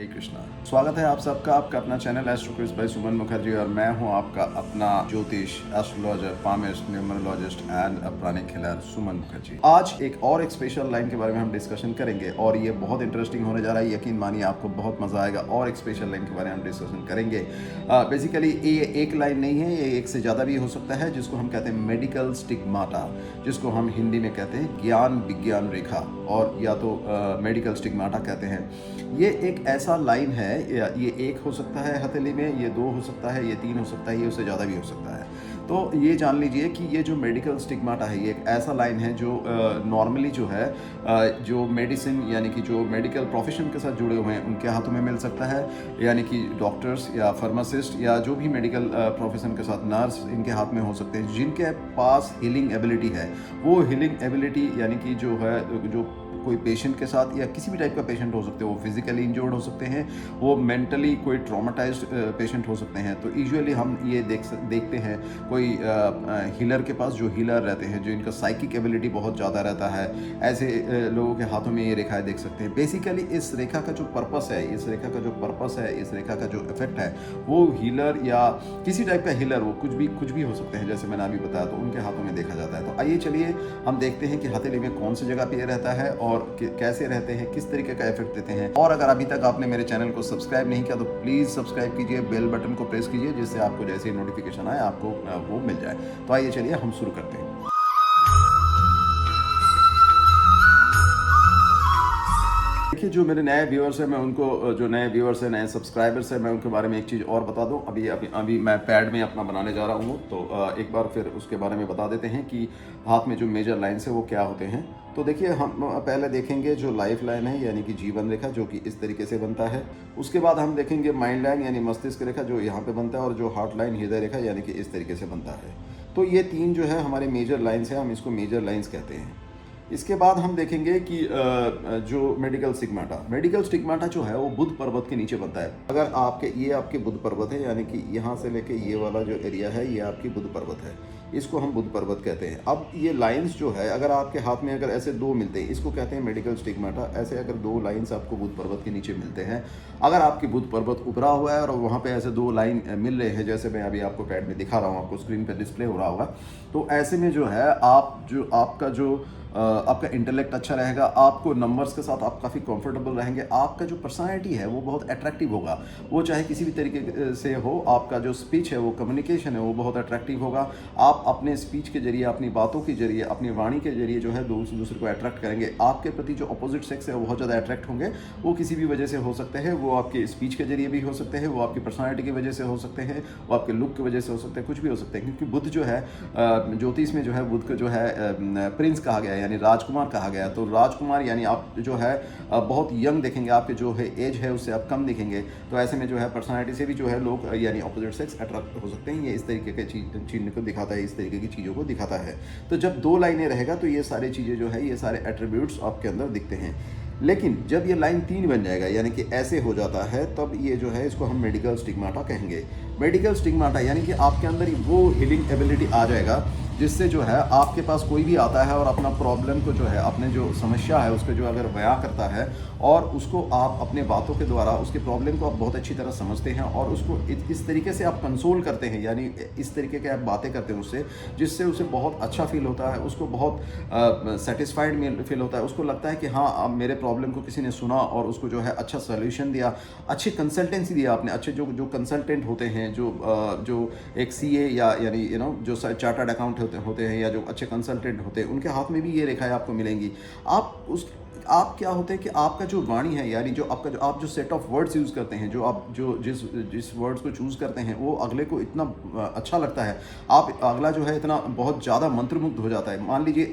हरे कृष्णा। स्वागत है आप सबका आपका अपना चैनल एस्ट्रो क्विज बाय सुमन मुखर्जी और मैं हूं आपका अपना ज्योतिष एस्ट्रोलॉजर पामिस्ट न्यूमरोलॉजिस्ट एंड प्राणिक खिलाड़ सुमन मुखर्जी। आज एक स्पेशल लाइन के बारे में हम डिस्कशन करेंगे और ये बहुत इंटरेस्टिंग होने जा रहा है। यकीन मानिए आपको बहुत मजा आएगा और एक स्पेशल लाइन के बारे में हम डिस्कशन करेंगे। बेसिकली ये एक लाइन नहीं है, ये एक से ज़्यादा भी हो सकता है, जिसको हम कहते हैं मेडिकल स्टिग्माटा, जिसको हम हिंदी में कहते हैं ज्ञान विज्ञान रेखा और या तो मेडिकल स्टिग्माटा कहते हैं। ये एक ऐसा लाइन है, ये एक हो सकता है हथेली में, ये दो हो सकता है, ये तीन हो सकता है, ये उससे ज़्यादा भी हो सकता है। तो ये जान लीजिए कि ये जो मेडिकल स्टिग्माटा है ये एक ऐसा लाइन है जो नॉर्मली जो है जो मेडिसिन यानी कि जो मेडिकल प्रोफेशन के साथ जुड़े हुए हैं उनके हाथों में मिल सकता है, यानी कि डॉक्टर्स या फार्मासिस्ट या जो भी मेडिकल प्रोफेशन के साथ नर्स इनके हाथ में हो सकते हैं, जिनके पास हीलिंग एबिलिटी है। वो हीलिंग एबिलिटी यानी कि जो है जो कोई पेशेंट के साथ या किसी भी टाइप का पेशेंट हो सकते हैं, वो फिजिकली इंजर्ड हो सकते हैं, वो मेंटली कोई ट्रॉमाटाइज्ड पेशेंट हो सकते हैं। तो यूजुअली हम ये देखते हैं कोई हीलर के पास, जो हीलर रहते हैं, जो इनका साइकिक एबिलिटी बहुत ज़्यादा रहता है, ऐसे लोगों के हाथों में ये रेखाएं देख सकते हैं। बेसिकली इस रेखा का जो पर्पस है, इस रेखा का जो इफेक्ट है, वो हीलर या किसी टाइप का हीलर, वो कुछ भी हो सकते हैं, जैसे मैंने अभी बताया, तो उनके हाथों में देखा जाता है। तो आइए चलिए हम देखते हैं कि हथेली में कौन सी जगह पे ये रहता है और कैसे रहते हैं, किस तरीके का इफेक्ट देते हैं। और अगर अभी तक आपने मेरे चैनल को सब्सक्राइब नहीं किया तो प्लीज़ सब्सक्राइब कीजिए, बेल बटन को प्रेस कीजिए, जिससे आपको जैसे ही नोटिफिकेशन आए आपको वो मिल जाए। तो आइए चलिए हम शुरू करते हैं। देखिए, जो मेरे नए व्यूअर्स हैं, मैं उनको, जो नए व्यूअर्स हैं, नए सब्सक्राइबर्स हैं, मैं उनके बारे में एक चीज़ और बता दूं। अभी मैं पैड में अपना बनाने जा रहा हूं, तो एक बार फिर उसके बारे में बता देते हैं कि हाथ में जो मेजर लाइन्स है वो क्या होते हैं। तो देखिए, हम पहले देखेंगे जो लाइफ लाइन है यानी कि जीवन रेखा, जो कि इस तरीके से बनता है। उसके बाद हम देखेंगे माइंड लाइन यानी मस्तिष्क रेखा, जो यहाँ पे बनता है, और जो हार्ट लाइन हृदय रेखा यानी कि इस तरीके से बनता है। तो ये तीन जो है हमारे मेजर लाइन्स हैं, हम इसको मेजर लाइन्स कहते हैं। इसके बाद हम देखेंगे कि जो मेडिकल स्टिग्माटा जो है वो बुध पर्वत के नीचे बनता है। अगर आपके बुध पर्वत है, यानी कि यहाँ से लेके ये वाला जो एरिया है ये आपकी बुध पर्वत है, इसको हम बुध पर्वत कहते हैं। अब ये लाइंस जो है, अगर आपके हाथ में अगर ऐसे दो मिलते हैं, इसको कहते हैं मेडिकल स्टिग्माटा। ऐसे अगर दो लाइंस आपको बुध पर्वत के नीचे मिलते हैं, अगर आपकी बुध पर्वत उभरा हुआ है और वहाँ पे ऐसे दो लाइन मिल रहे हैं, जैसे मैं अभी आपको पैड में दिखा रहा हूँ, आपको स्क्रीन पर डिस्प्ले हो रहा होगा, तो ऐसे में जो है आपका इंटेलेक्ट अच्छा रहेगा, आपको नंबर्स के साथ आप काफ़ी कंफर्टेबल रहेंगे, आपका जो पर्सनालिटी है वो बहुत अट्रैक्टिव होगा, वो चाहे किसी भी तरीके से हो। आपका जो स्पीच है, वो कम्युनिकेशन है, वो बहुत अट्रैक्टिव होगा। आप अपने स्पीच के जरिए, अपनी बातों के जरिए, अपनी वाणी के जरिए जो है दूसरे को अट्रैक्ट करेंगे। आपके प्रति जो अपोजिट सेक्स है वो बहुत ज़्यादा अट्रैक्ट होंगे। वो किसी भी वजह से हो सकते हैं, वो आपके स्पीच के जरिए भी हो सकते हैं, वो आपकी पर्सनालिटी की वजह से हो सकते हैं, वो आपके लुक की वजह से हो सकते हैं, कुछ भी हो सकते हैं। क्योंकि बुध जो है ज्योतिष में जो है बुध को जो है प्रिंस कहा गया है, यानी राजकुमार कहा गया। तो राजकुमार यानी आप जो है बहुत यंग दिखेंगे, आपके जो है एज है उससे आप कम दिखेंगे। तो ऐसे में जो है पर्सनालिटी से भी जो है लोग यानी अपोजिट सेक्स अट्रैक्ट हो सकते हैं। ये इस तरीके के चीज़ को दिखाता है, इस तरीके की चीज़ों को दिखाता है। तो जब दो लाइनें रहेगा तो ये सारी चीज़ें जो है, ये सारे एट्रीब्यूट्स आपके अंदर दिखते हैं। लेकिन जब ये लाइन 3 बन जाएगा, यानी कि ऐसे हो जाता है, तब ये जो है इसको हम मेडिकल स्टिग्माटा कहेंगे। मेडिकल स्टिग्माटा यानी कि आपके अंदर वो हीलिंग एबिलिटी आ जाएगा, जिससे जो है आपके पास कोई भी आता है और अपना प्रॉब्लम को जो है, अपने जो समस्या है उसको जो अगर बयां करता है और उसको आप अपने बातों के द्वारा उसके प्रॉब्लम को आप बहुत अच्छी तरह समझते हैं और उसको इस तरीके से आप कंसोल करते हैं, यानी इस तरीके के आप बातें करते हैं उससे, जिससे उसे बहुत अच्छा फील होता है, उसको बहुत सेटिस्फाइड फील होता है। उसको लगता है कि हाँ, अब मेरे प्रॉब्लम को किसी ने सुना और उसको जो है अच्छा सोल्यूशन दिया, अच्छी कंसल्टेंसी दिया आपने। अच्छे जो कंसल्टेंट होते हैं, जो एक CA या यानी जो चार्टर्ड अकाउंट होते हैं या जो अच्छे कंसल्टेंट होते हैं, उनके हाथ में भी ये रेखाएं आपको मिलेंगी। आप क्या होते हैं कि आपका जो वाणी है, यानी जो आप जो सेट ऑफ वर्ड्स यूज़ करते हैं, जो आप जिस वर्ड्स को चूज़ करते हैं, वो अगले को इतना अच्छा लगता है, अगला जो है इतना बहुत ज़्यादा मंत्रमुग्ध हो जाता है। मान लीजिए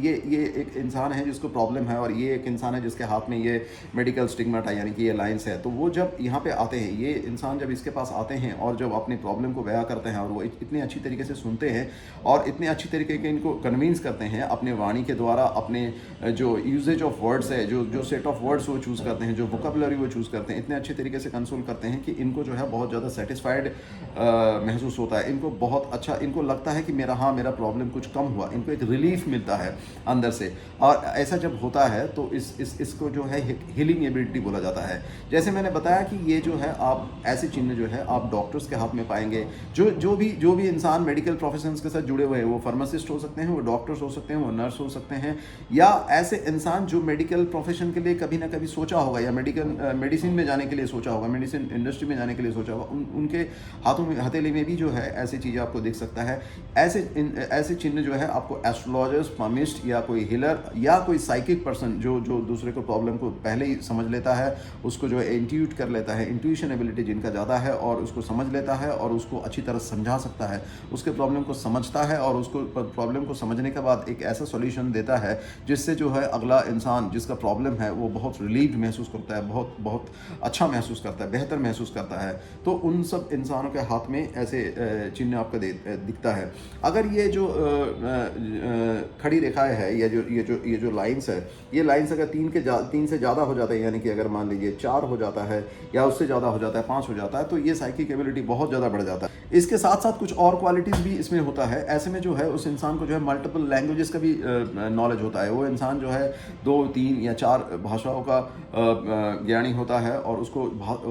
ये एक इंसान है जिसको प्रॉब्लम है और ये एक इंसान है जिसके हाथ में ये मेडिकल स्टिग्माटा यानी कि ये लाइन्स है। तो वो जब यहाँ पे आते हैं, ये इंसान जब इसके पास आते हैं और जब अपनी प्रॉब्लम को बयां करते हैं और वो इतने अच्छी तरीके से सुनते हैं और इतने अच्छी तरीके के इनको कन्विंस करते हैं अपने वाणी के द्वारा, अपने जो यूजेज ऑफ वर्ड वर्ड्स है, जो जो सेट ऑफ वर्ड्स वो चूज़ करते हैं, जो वोकेबुलरी वो चूज़ करते हैं, इतने अच्छे तरीके से कंसोल करते हैं कि इनको जो है बहुत ज़्यादा सेटिस्फाइड महसूस होता है। इनको बहुत अच्छा, इनको लगता है कि मेरा प्रॉब्लम कुछ कम हुआ, इनको एक रिलीफ मिलता है अंदर से। और ऐसा जब होता है तो इसको जो है हीलिंग एबिलिटी बोला जाता है। जैसे मैंने बताया कि ये जो है आप ऐसे चिन्ह जो है आप डॉक्टर्स के हाथ में पाएंगे। जो भी इंसान मेडिकल प्रोफेशंस के साथ जुड़े हुए हैं, वो फार्मासिस्ट हो सकते हैं, वो डॉक्टर्स हो सकते हैं, वो नर्स हो सकते हैं, या ऐसे इंसान जो मेडिकल प्रोफेशन के लिए कभी ना कभी सोचा होगा, या मेडिसिन में जाने के लिए सोचा होगा, मेडिसिन इंडस्ट्री में जाने के लिए सोचा होगा, उनके हाथों में, हथेली में भी जो है ऐसी चीज़ें आपको दिख सकता है। ऐसे चिन्ह जो है आपको एस्ट्रोलॉजर्स, पामिस्ट, या कोई हीलर, या कोई साइकिक पर्सन जो दूसरे को प्रॉब्लम को पहले ही समझ लेता है, उसको जो है इंट्यूट कर लेता है, इंट्यूशन एबिलिटी जिनका ज़्यादा है, और उसको समझ लेता है और उसको अच्छी तरह समझा सकता है, उसके प्रॉब्लम को समझता है और उसको प्रॉब्लम को समझने के बाद एक ऐसा सॉल्यूशन देता है जिससे जो है अगला इंसान जिसका प्रॉब्लम है वो बहुत रिलीव्ड महसूस करता है, बहुत अच्छा महसूस करता है, बेहतर महसूस करता है। तो उन सब इंसानों के हाथ में ऐसे चिन्ह आपका दिखता है। अगर ये जो खड़ी रेखाएं है, या ये जो लाइंस है, ये लाइंस अगर तीन से ज़्यादा हो जाता है, यानी कि अगर मान लीजिए 4 हो जाता है, या उससे ज़्यादा हो जाता है, 5 हो जाता है, तो ये साइकिक एबिलिटी बहुत ज़्यादा बढ़ जाता है। इसके साथ साथ कुछ और क्वालिटीज़ भी इसमें होता है। ऐसे में जो है उस इंसान को जो है मल्टीपल लैंग्वेजेस का भी नॉलेज होता है। वो इंसान जो है 2, 3 या 4 भाषाओं का ज्ञानी होता है, और उसको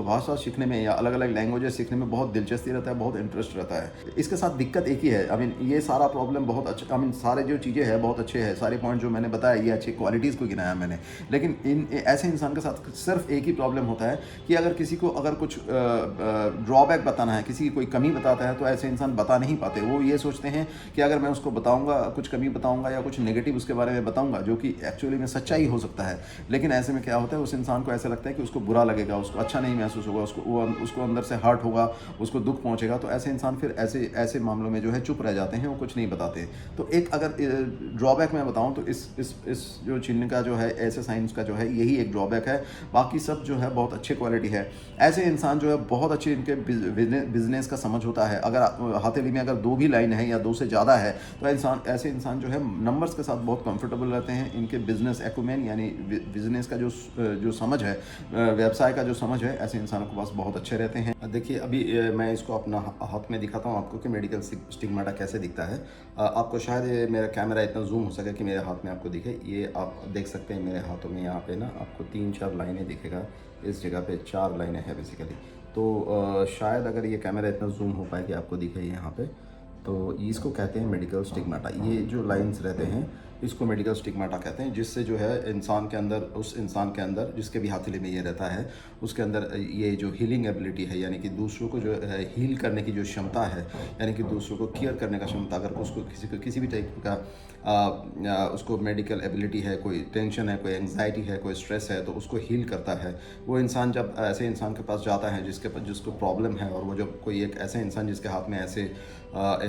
भाषा सीखने में या अलग अलग लैंग्वेजेस सीखने में बहुत दिलचस्पी रहता है, बहुत इंटरेस्ट रहता है। इसके साथ दिक्कत एक ही है, आई मीन ये सारा प्रॉब्लम बहुत अच्छा, आई मीन सारे जो चीज़ें हैं बहुत अच्छे हैं, सारे पॉइंट जो मैंने बताया ये अच्छी क्वालिटीज़ को गिनाया मैंने। लेकिन ऐसे इंसान के साथ सिर्फ एक ही प्रॉब्लम होता है कि अगर किसी को अगर कुछ ड्रॉबैक बताना है, किसी की कोई कमी बताता है, तो ऐसे इंसान बता नहीं पाते। वो ये सोचते हैं कि अगर मैं उसको बताऊंगा, कुछ कमी बताऊंगा या कुछ नेगेटिव उसके बारे में बताऊंगा, जो कि एक्चुअली में सच्चाई हो सकता है, लेकिन ऐसे में क्या होता है, उस इंसान को ऐसा लगता है कि उसको बुरा लगेगा, उसको अच्छा नहीं महसूस होगा, उसको अंदर से हर्ट होगा, उसको दुख पहुंचेगा। तो ऐसे इंसान फिर ऐसे मामलों में जो है चुप रह जाते हैं, वो कुछ नहीं बताते। तो एक अगर ड्रॉबैक मैं बताऊं तो इस जो चिन्ह का जो है, ऐसे साइंस का जो है, यही एक ड्रॉबैक है। बाकी सब जो है बहुत अच्छे क्वालिटी है। ऐसे इंसान जो है बहुत अच्छे इनके बिजनेस का समझ होता है। अगर हथेली में अगर 2 भी लाइन है या 2 से ज़्यादा है, तो ऐसे इंसान जो है नंबर्स के साथ बहुत कंफर्टेबल रहते हैं। इनके बिजनेस एक्यूमेन, यानी बिजनेस का जो समझ है, व्यवसाय का जो समझ है, ऐसे इंसानों के पास बहुत अच्छे रहते हैं। देखिए अभी मैं इसको अपना हाथ में दिखाता हूँ आपको कि मेडिकल स्टिग्माटा कैसे दिखता है। आपको शायद मेरा कैमरा इतना जूम हो सके कि मेरे हाथ में आपको दिखे। ये आप देख सकते हैं मेरे हाथों में, यहाँ पे ना आपको 3-4 लाइनें दिखेगा। इस जगह पे 4 लाइनें हैं बेसिकली। तो शायद अगर ये कैमरा इतना जूम हो पाए कि आपको दिखे यहाँ पे, तो इसको कहते हैं मेडिकल स्टिग्माटा। ये जो लाइंस रहते हैं इसको मेडिकल स्टिग्माटा कहते हैं, जिससे जो है इंसान के अंदर, उस इंसान के अंदर जिसके भी हथेली में ये रहता है, उसके अंदर ये जो हीलिंग एबिलिटी है, यानी कि दूसरों को जो हील करने की जो क्षमता है, यानी कि दूसरों को केयर करने का क्षमता, अगर उसको किसी भी टाइप का उसको मेडिकल एबिलिटी है, कोई टेंशन है, कोई एंग्जाइटी है, कोई स्ट्रेस है, तो उसको हील करता है। वो इंसान जब ऐसे इंसान के पास जाता है जिसको प्रॉब्लम है, और वो जब कोई एक ऐसे इंसान जिसके हाथ में ऐसे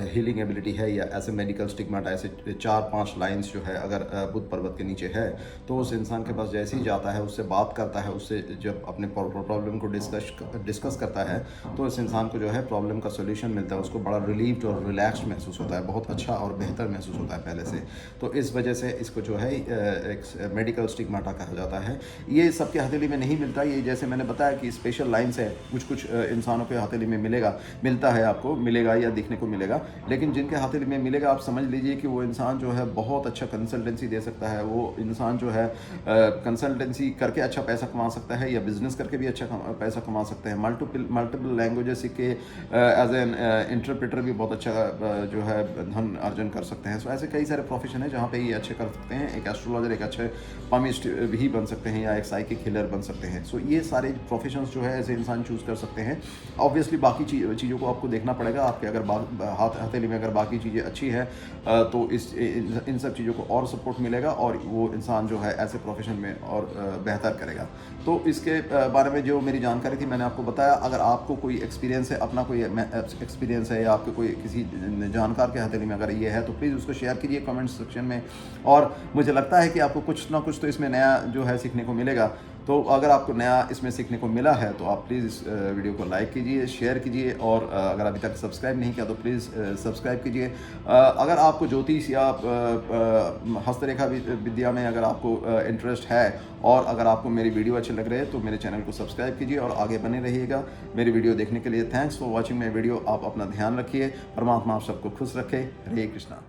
हीलिंग एबिलिटी है या ऐसे मेडिकल स्टिग्माटा, ऐसे 4-5 लाइंस जो है अगर बुद्ध पर्वत के नीचे है, तो उस इंसान के पास जैसे ही जाता है, उससे बात करता है, उससे जब अपने प्रॉब्लम को डिस्कस करता है, तो उस इंसान को जो है प्रॉब्लम का सोल्यूशन मिलता है, उसको बड़ा रिलीव्ड और रिलैक्स्ड महसूस होता है, बहुत अच्छा और बेहतर महसूस होता है पहले से। तो इस वजह से इसको जो है एक मेडिकल स्टिग्माटा कहा जाता है। ये सबके हथेली में नहीं मिलता। ये जैसे मैंने बताया कि स्पेशल लाइन्स है, कुछ इंसानों के हथेली में मिलता है, आपको मिलेगा या दिखने को मिलेगा। लेकिन जिनके हथेली में मिलेगा, आप समझ लीजिए कि वो इंसान जो है बहुत अच्छा कंसल्टेंसी दे सकता है। वो इंसान जो है कंसल्टेंसी करके अच्छा पैसा कमा सकता है, या बिजनेस करके भी अच्छा पैसा कमा सकते हैं। मल्टीपल लैंग्वेजेस सीख के एज एन इंटरप्रेटर भी बहुत अच्छा जो है धन अर्जन कर सकते हैं। सो ऐसे कई सारे प्रोफेशन है जहाँ पे ये अच्छे कर सकते हैं। एक एस्ट्रोलॉजर एक अच्छे पामिस्ट भी बन सकते हैं, या एक साइकिक हीलर बन सकते हैं। सो ये सारे प्रोफेशंस जो है ऐसे इंसान चूज़ कर सकते हैं। ऑब्वियसली बाकी चीज़ों को आपको देखना पड़ेगा। आपके अगर हथेली में अगर बाकी चीज़ें अच्छी है, तो इन सब चीज़ों को और सपोर्ट मिलेगा, और वो इंसान जो है ऐसे प्रोफेशन में और बेहतर करेगा। तो इसके बारे में जो मेरी जानकारी थी मैंने आपको बताया। अगर आपको कोई एक्सपीरियंस है, अपना कोई एक्सपीरियंस है, या आपके कोई किसी जानकार के हथेली में अगर ये है, तो प्लीज़ उसको शेयर कीजिए कमेंट सेक्शन में। और मुझे लगता है कि आपको कुछ ना कुछ तो इसमें नया जो है सीखने को मिलेगा। तो अगर आपको नया इसमें सीखने को मिला है तो आप प्लीज़ इस वीडियो को लाइक कीजिए, शेयर कीजिए, और अगर अभी तक सब्सक्राइब नहीं किया तो प्लीज़ सब्सक्राइब कीजिए। अगर आपको ज्योतिष या हस्तरेखा विद्या में अगर आपको इंटरेस्ट है और अगर आपको मेरी वीडियो अच्छे लग रहे हैं तो मेरे चैनल को सब्सक्राइब कीजिए और आगे बने रहिएगा। मेरी वीडियो देखने के लिए thanks for watching my video. आप अपना ध्यान रखिए, परमात्मा आप सबको खुश रखे। हरे कृष्णा।